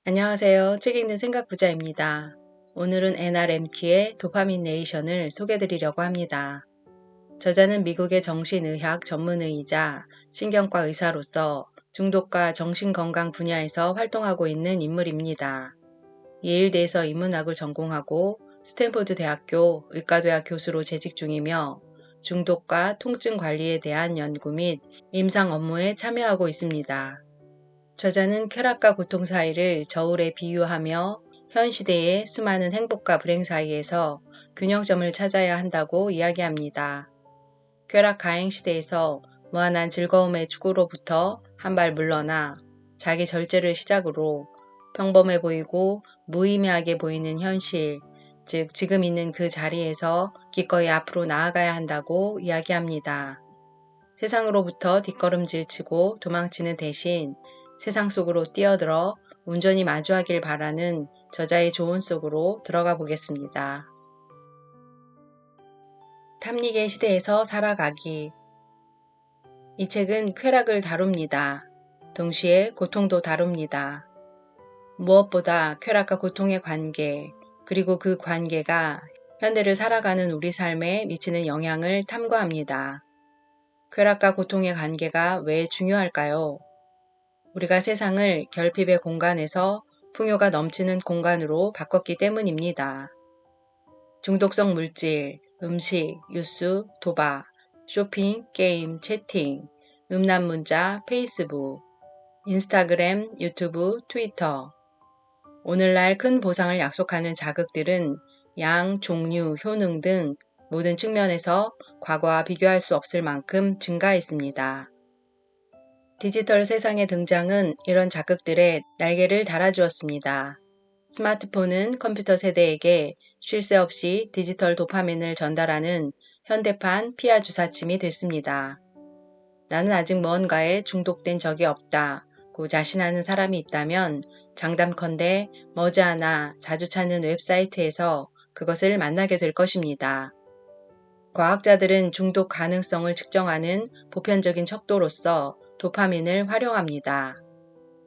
안녕하세요. 책 읽는 생각부자입니다. 오늘은 애나 렘키의 도파민 네이션을 소개드리려고 합니다. 저자는 미국의 정신의학 전문의이자 신경과 의사로서 중독과 정신건강 분야에서 활동하고 있는 인물입니다. 예일대에서 인문학을 전공하고 스탠포드 대학교 의과대학 교수로 재직 중이며 중독과 통증 관리에 대한 연구 및 임상 업무에 참여하고 있습니다. 저자는 쾌락과 고통 사이를 저울에 비유하며 현 시대의 수많은 행복과 불행 사이에서 균형점을 찾아야 한다고 이야기합니다. 쾌락 가행 시대에서 무한한 즐거움의 추구로부터 한 발 물러나 자기 절제를 시작으로 평범해 보이고 무의미하게 보이는 현실, 즉 지금 있는 그 자리에서 기꺼이 앞으로 나아가야 한다고 이야기합니다. 세상으로부터 뒷걸음질 치고 도망치는 대신 세상 속으로 뛰어들어 온전히 마주하길 바라는 저자의 조언 속으로 들어가 보겠습니다. 탐닉의 시대에서 살아가기. 이 책은 쾌락을 다룹니다. 동시에 고통도 다룹니다. 무엇보다 쾌락과 고통의 관계, 그리고 그 관계가 현대를 살아가는 우리 삶에 미치는 영향을 탐구합니다. 쾌락과 고통의 관계가 왜 중요할까요? 우리가 세상을 결핍의 공간에서 풍요가 넘치는 공간으로 바꿨기 때문입니다. 중독성 물질, 음식, 뉴스, 도박, 쇼핑, 게임, 채팅, 음란 문자, 페이스북, 인스타그램, 유튜브, 트위터. 오늘날 큰 보상을 약속하는 자극들은 양, 종류, 효능 등 모든 측면에서 과거와 비교할 수 없을 만큼 증가했습니다. 디지털 세상의 등장은 이런 자극들에 날개를 달아주었습니다. 스마트폰은 컴퓨터 세대에게 쉴 새 없이 디지털 도파민을 전달하는 현대판 피하 주사침이 됐습니다. 나는 아직 무언가에 중독된 적이 없다고 자신하는 사람이 있다면 장담컨대 머지않아 자주 찾는 웹사이트에서 그것을 만나게 될 것입니다. 과학자들은 중독 가능성을 측정하는 보편적인 척도로서 도파민을 활용합니다.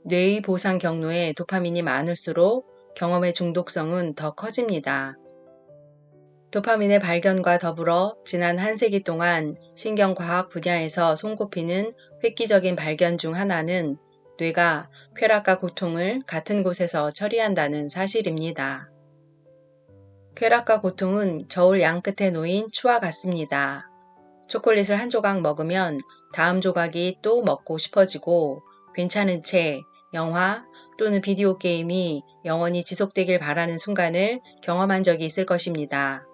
뇌의 보상 경로에 도파민이 많을수록 경험의 중독성은 더 커집니다. 도파민의 발견과 더불어 지난 한 세기 동안 신경과학 분야에서 손꼽히는 획기적인 발견 중 하나는 뇌가 쾌락과 고통을 같은 곳에서 처리한다는 사실입니다. 쾌락과 고통은 저울 양끝에 놓인 추와 같습니다. 초콜릿을 한 조각 먹으면 다음 조각이 또 먹고 싶어지고 괜찮은 책, 영화 또는 비디오 게임이 영원히 지속되길 바라는 순간을 경험한 적이 있을 것입니다.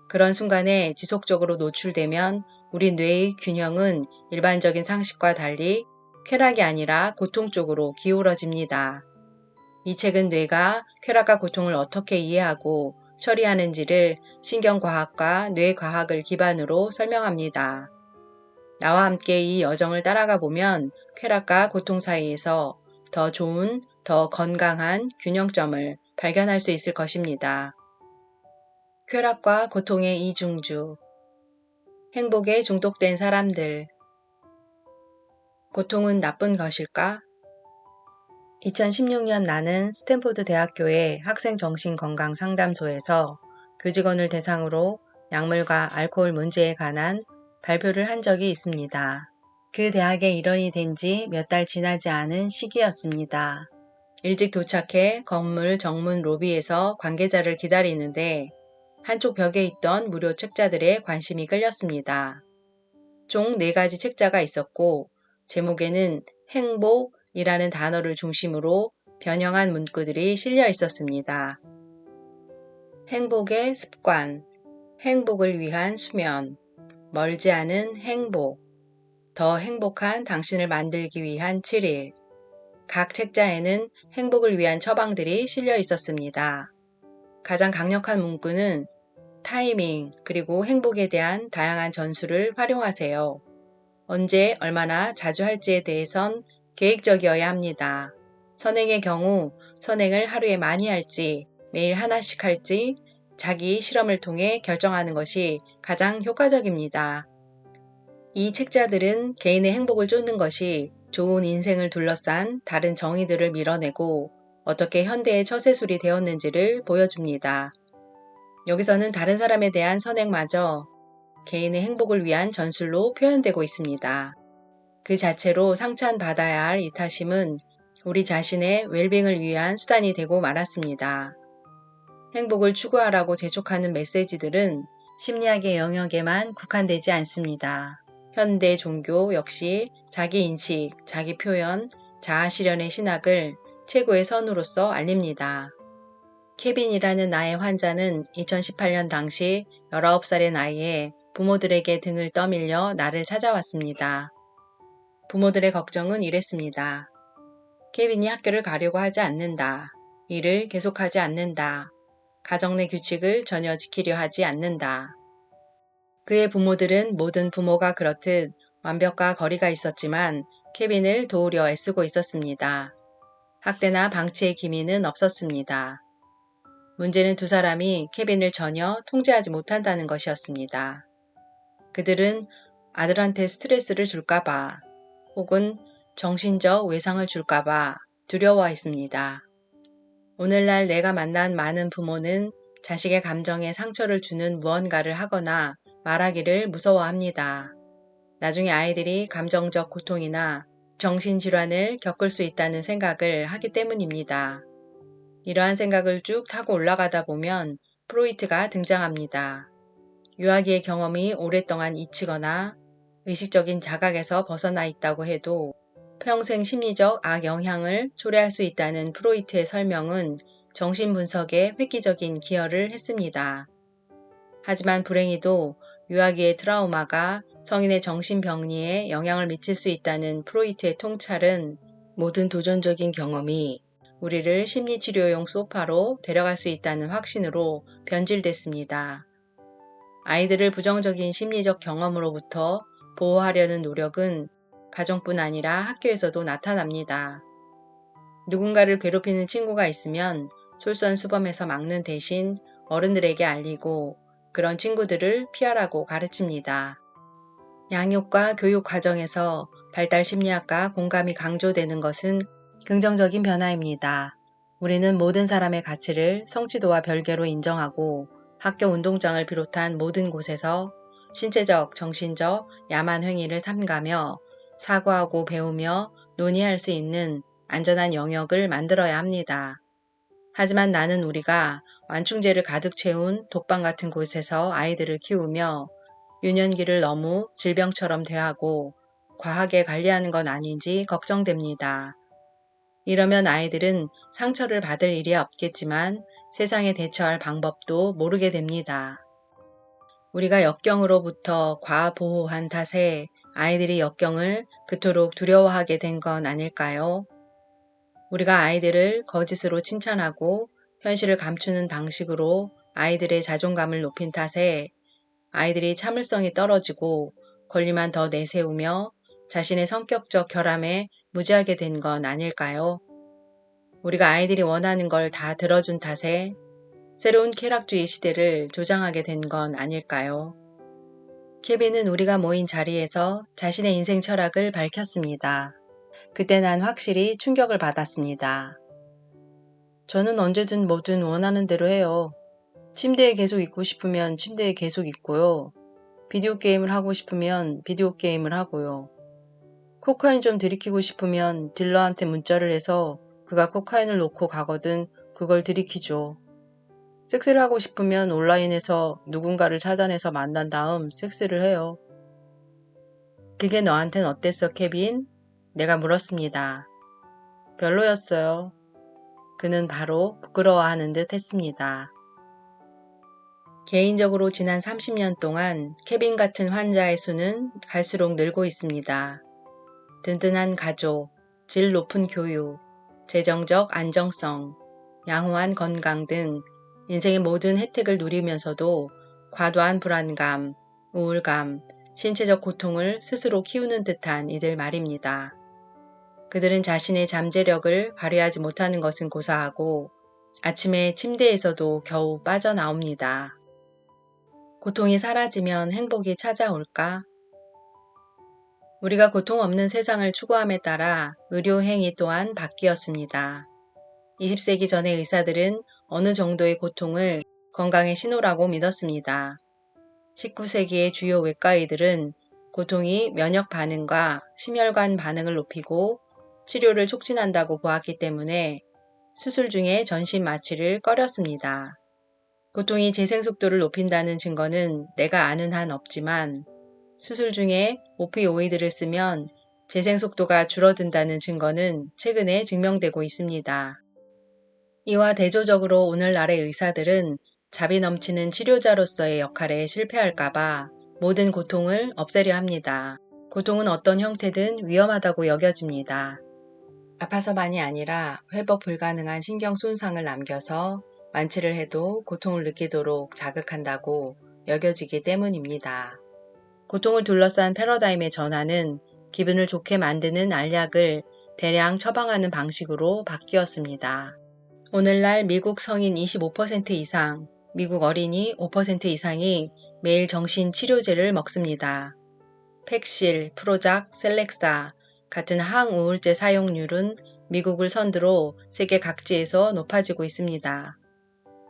그런 순간에 지속적으로 노출되면 우리 뇌의 균형은 일반적인 상식과 달리 쾌락이 아니라 고통 쪽으로 기울어집니다. 이 책은 뇌가 쾌락과 고통을 어떻게 이해하고 처리하는지를 신경과학과 뇌과학을 기반으로 설명합니다. 나와 함께 이 여정을 따라가 보면 쾌락과 고통 사이에서 더 좋은, 더 건강한 균형점을 발견할 수 있을 것입니다. 쾌락과 고통의 이중주. 행복에 중독된 사람들. 고통은 나쁜 것일까? 2016년 나는 스탠포드 대학교의 학생 정신건강 상담소에서 교직원을 대상으로 약물과 알코올 문제에 관한 발표를 한 적이 있습니다. 그 대학의 일원이 된 지 몇 달 지나지 않은 시기였습니다. 일찍 도착해 건물 정문 로비에서 관계자를 기다리는데 한쪽 벽에 있던 무료 책자들에 관심이 끌렸습니다. 총 4가지 책자가 있었고 제목에는 행복이라는 단어를 중심으로 변형한 문구들이 실려 있었습니다. 행복의 습관, 행복을 위한 수면, 멀지 않은 행복, 더 행복한 당신을 만들기 위한 7일. 각 책자에는 행복을 위한 처방들이 실려 있었습니다. 가장 강력한 문구는 타이밍 그리고 행복에 대한 다양한 전술을 활용하세요. 언제 얼마나 자주 할지에 대해선 계획적이어야 합니다. 선행의 경우 선행을 하루에 많이 할지 매일 하나씩 할지 자기 실험을 통해 결정하는 것이 가장 효과적입니다. 이 책자들은 개인의 행복을 쫓는 것이 좋은 인생을 둘러싼 다른 정의들을 밀어내고 어떻게 현대의 처세술이 되었는지를 보여줍니다. 여기서는 다른 사람에 대한 선행마저 개인의 행복을 위한 전술로 표현되고 있습니다. 그 자체로 상찬받아야 할 이타심은 우리 자신의 웰빙을 위한 수단이 되고 말았습니다. 행복을 추구하라고 재촉하는 메시지들은 심리학의 영역에만 국한되지 않습니다. 현대 종교 역시 자기 인식, 자기 표현, 자아 실현의 신학을 최고의 선으로서 알립니다. 케빈이라는 나의 환자는 2018년 당시 19살의 나이에 부모들에게 등을 떠밀려 나를 찾아왔습니다. 부모들의 걱정은 이랬습니다. 케빈이 학교를 가려고 하지 않는다. 일을 계속하지 않는다. 가정 내 규칙을 전혀 지키려 하지 않는다. 그의 부모들은 모든 부모가 그렇듯 완벽과 거리가 있었지만 케빈을 도우려 애쓰고 있었습니다. 학대나 방치의 기미는 없었습니다. 문제는 두 사람이 케빈을 전혀 통제하지 못한다는 것이었습니다. 그들은 아들한테 스트레스를 줄까봐 혹은 정신적 외상을 줄까봐 두려워했습니다. 오늘날 내가 만난 많은 부모는 자식의 감정에 상처를 주는 무언가를 하거나 말하기를 무서워합니다. 나중에 아이들이 감정적 고통이나 정신질환을 겪을 수 있다는 생각을 하기 때문입니다. 이러한 생각을 쭉 타고 올라가다 보면 프로이트가 등장합니다. 유아기의 경험이 오랫동안 잊히거나 의식적인 자각에서 벗어나 있다고 해도 평생 심리적 악영향을 초래할 수 있다는 프로이트의 설명은 정신분석에 획기적인 기여를 했습니다. 하지만 불행히도 유아기의 트라우마가 성인의 정신병리에 영향을 미칠 수 있다는 프로이트의 통찰은 모든 도전적인 경험이 우리를 심리치료용 소파로 데려갈 수 있다는 확신으로 변질됐습니다. 아이들을 부정적인 심리적 경험으로부터 보호하려는 노력은 가정뿐 아니라 학교에서도 나타납니다. 누군가를 괴롭히는 친구가 있으면 솔선수범해서 막는 대신 어른들에게 알리고 그런 친구들을 피하라고 가르칩니다. 양육과 교육 과정에서 발달 심리학과 공감이 강조되는 것은 긍정적인 변화입니다. 우리는 모든 사람의 가치를 성취도와 별개로 인정하고 학교 운동장을 비롯한 모든 곳에서 신체적, 정신적, 야만 행위를 삼가며 사고하고 배우며 논의할 수 있는 안전한 영역을 만들어야 합니다. 하지만 나는 우리가 완충제를 가득 채운 독방 같은 곳에서 아이들을 키우며 유년기를 너무 질병처럼 대하고 과하게 관리하는 건 아닌지 걱정됩니다. 이러면 아이들은 상처를 받을 일이 없겠지만 세상에 대처할 방법도 모르게 됩니다. 우리가 역경으로부터 과보호한 탓에 아이들이 역경을 그토록 두려워하게 된 건 아닐까요? 우리가 아이들을 거짓으로 칭찬하고 현실을 감추는 방식으로 아이들의 자존감을 높인 탓에 아이들이 참을성이 떨어지고 권리만 더 내세우며 자신의 성격적 결함에 무지하게 된 건 아닐까요? 우리가 아이들이 원하는 걸 다 들어준 탓에 새로운 쾌락주의 시대를 조장하게 된 건 아닐까요? 케빈은 우리가 모인 자리에서 자신의 인생 철학을 밝혔습니다. 그때 난 확실히 충격을 받았습니다. 저는 언제든 뭐든 원하는 대로 해요. 침대에 계속 있고 싶으면 침대에 계속 있고요. 비디오 게임을 하고 싶으면 비디오 게임을 하고요. 코카인 좀 들이키고 싶으면 딜러한테 문자를 해서 그가 코카인을 놓고 가거든 그걸 들이키죠. 섹스를 하고 싶으면 온라인에서 누군가를 찾아내서 만난 다음 섹스를 해요. 그게 너한텐 어땠어, 케빈? 내가 물었습니다. 별로였어요. 그는 바로 부끄러워하는 듯 했습니다. 개인적으로 지난 30년 동안 케빈 같은 환자의 수는 갈수록 늘고 있습니다. 든든한 가족, 질 높은 교육, 재정적 안정성, 양호한 건강 등 인생의 모든 혜택을 누리면서도 과도한 불안감, 우울감, 신체적 고통을 스스로 키우는 듯한 이들 말입니다. 그들은 자신의 잠재력을 발휘하지 못하는 것은 고사하고 아침에 침대에서도 겨우 빠져나옵니다. 고통이 사라지면 행복이 찾아올까? 우리가 고통 없는 세상을 추구함에 따라 의료 행위 또한 바뀌었습니다. 20세기 전의 의사들은 어느 정도의 고통을 건강의 신호라고 믿었습니다. 19세기의 주요 외과의들은 고통이 면역 반응과 심혈관 반응을 높이고 치료를 촉진한다고 보았기 때문에 수술 중에 전신 마취를 꺼렸습니다. 고통이 재생 속도를 높인다는 증거는 내가 아는 한 없지만 수술 중에 오피오이드를 쓰면 재생 속도가 줄어든다는 증거는 최근에 증명되고 있습니다. 이와 대조적으로 오늘날의 의사들은 자비 넘치는 치료자로서의 역할에 실패할까봐 모든 고통을 없애려 합니다. 고통은 어떤 형태든 위험하다고 여겨집니다. 아파서만이 아니라 회복 불가능한 신경 손상을 남겨서 완치를 해도 고통을 느끼도록 자극한다고 여겨지기 때문입니다. 고통을 둘러싼 패러다임의 전환은 기분을 좋게 만드는 알약을 대량 처방하는 방식으로 바뀌었습니다. 오늘날 미국 성인 25% 이상, 미국 어린이 5% 이상이 매일 정신치료제를 먹습니다. 팩실, 프로작, 셀렉사 같은 항우울제 사용률은 미국을 선두로 세계 각지에서 높아지고 있습니다.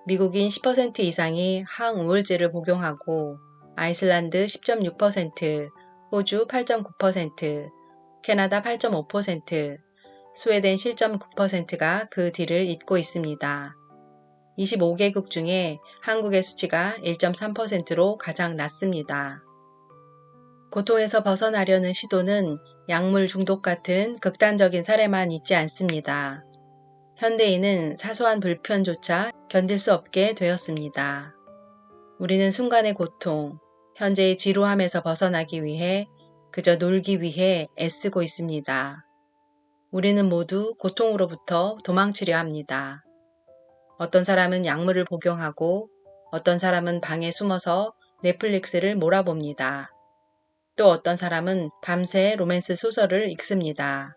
미국인 10% 이상이 항우울제를 복용하고 아이슬란드 10.6%, 호주 8.9%, 캐나다 8.5%, 스웨덴 7.9%가 그 뒤를 잇고 있습니다. 25개국 중에 한국의 수치가 1.3%로 가장 낮습니다. 고통에서 벗어나려는 시도는 약물 중독 같은 극단적인 사례만 있지 않습니다. 현대인은 사소한 불편조차 견딜 수 없게 되었습니다. 우리는 순간의 고통, 현재의 지루함에서 벗어나기 위해 그저 놀기 위해 애쓰고 있습니다. 우리는 모두 고통으로부터 도망치려 합니다. 어떤 사람은 약물을 복용하고 어떤 사람은 방에 숨어서 넷플릭스를 몰아봅니다. 또 어떤 사람은 밤새 로맨스 소설을 읽습니다.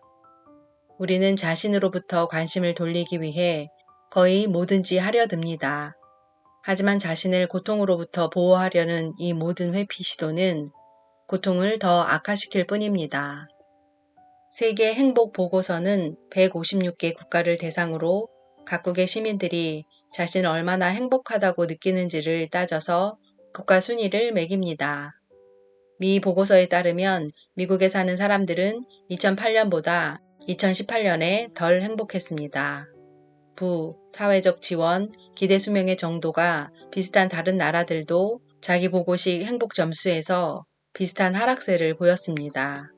우리는 자신으로부터 관심을 돌리기 위해 거의 뭐든지 하려 듭니다. 하지만 자신을 고통으로부터 보호하려는 이 모든 회피 시도는 고통을 더 악화시킬 뿐입니다. 세계 행복 보고서는 156개 국가를 대상으로 각국의 시민들이 자신을 얼마나 행복하다고 느끼는지를 따져서 국가 순위를 매깁니다. 미 보고서에 따르면 미국에 사는 사람들은 2008년보다 2018년에 덜 행복했습니다. 부, 사회적 지원, 기대 수명의 정도가 비슷한 다른 나라들도 자기 보고식 행복 점수에서 비슷한 하락세를 보였습니다.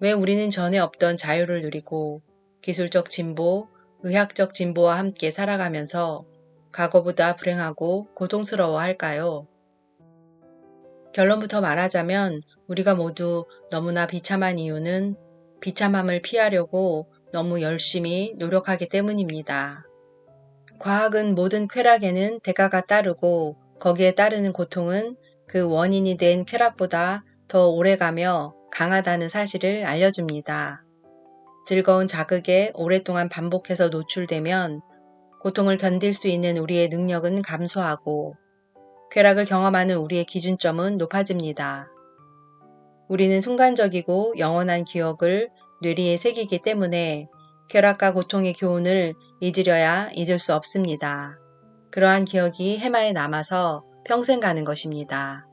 왜 우리는 전에 없던 자유를 누리고 기술적 진보, 의학적 진보와 함께 살아가면서 과거보다 불행하고 고통스러워 할까요? 결론부터 말하자면 우리가 모두 너무나 비참한 이유는 비참함을 피하려고 너무 열심히 노력하기 때문입니다. 과학은 모든 쾌락에는 대가가 따르고 거기에 따르는 고통은 그 원인이 된 쾌락보다 더 오래가며 강하다는 사실을 알려줍니다. 즐거운 자극에 오랫동안 반복해서 노출되면 고통을 견딜 수 있는 우리의 능력은 감소하고 쾌락을 경험하는 우리의 기준점은 높아집니다. 우리는 순간적이고 영원한 기억을 뇌리에 새기기 때문에 쾌락과 고통의 교훈을 잊으려야 잊을 수 없습니다. 그러한 기억이 해마에 남아서 평생 가는 것입니다.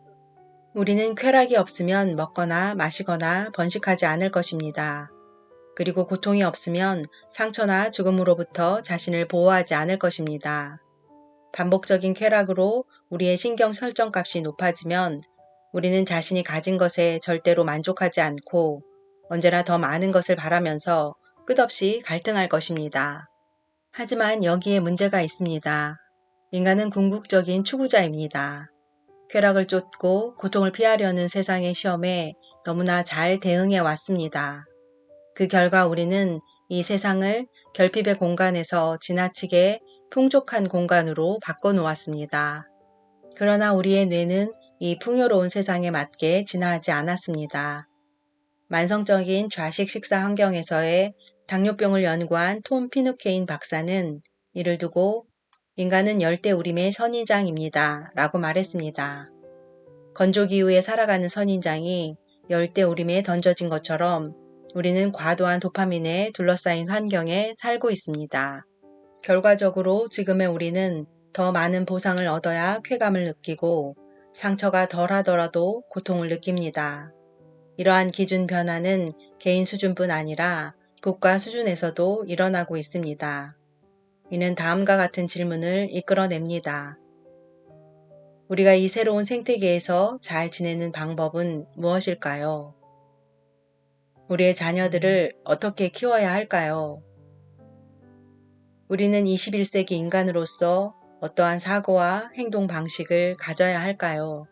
우리는 쾌락이 없으면 먹거나 마시거나 번식하지 않을 것입니다. 그리고 고통이 없으면 상처나 죽음으로부터 자신을 보호하지 않을 것입니다. 반복적인 쾌락으로 우리의 신경 설정값이 높아지면 우리는 자신이 가진 것에 절대로 만족하지 않고 언제나 더 많은 것을 바라면서 끝없이 갈등할 것입니다. 하지만 여기에 문제가 있습니다. 인간은 궁극적인 추구자입니다. 쾌락을 쫓고 고통을 피하려는 세상의 시험에 너무나 잘 대응해 왔습니다. 그 결과 우리는 이 세상을 결핍의 공간에서 지나치게 풍족한 공간으로 바꿔놓았습니다. 그러나 우리의 뇌는 이 풍요로운 세상에 맞게 진화하지 않았습니다. 만성적인 좌식 식사 환경에서의 당뇨병을 연구한 톰 피누케인 박사는 이를 두고 인간은 열대우림의 선인장입니다. 라고 말했습니다. 건조기후에 살아가는 선인장이 열대우림에 던져진 것처럼 우리는 과도한 도파민에 둘러싸인 환경에 살고 있습니다. 결과적으로 지금의 우리는 더 많은 보상을 얻어야 쾌감을 느끼고 상처가 덜 하더라도 고통을 느낍니다. 이러한 기준 변화는 개인 수준뿐 아니라 국가 수준에서도 일어나고 있습니다. 이는 다음과 같은 질문을 이끌어냅니다. 우리가 이 새로운 생태계에서 잘 지내는 방법은 무엇일까요? 우리의 자녀들을 어떻게 키워야 할까요? 우리는 21세기 인간으로서 어떠한 사고와 행동 방식을 가져야 할까요?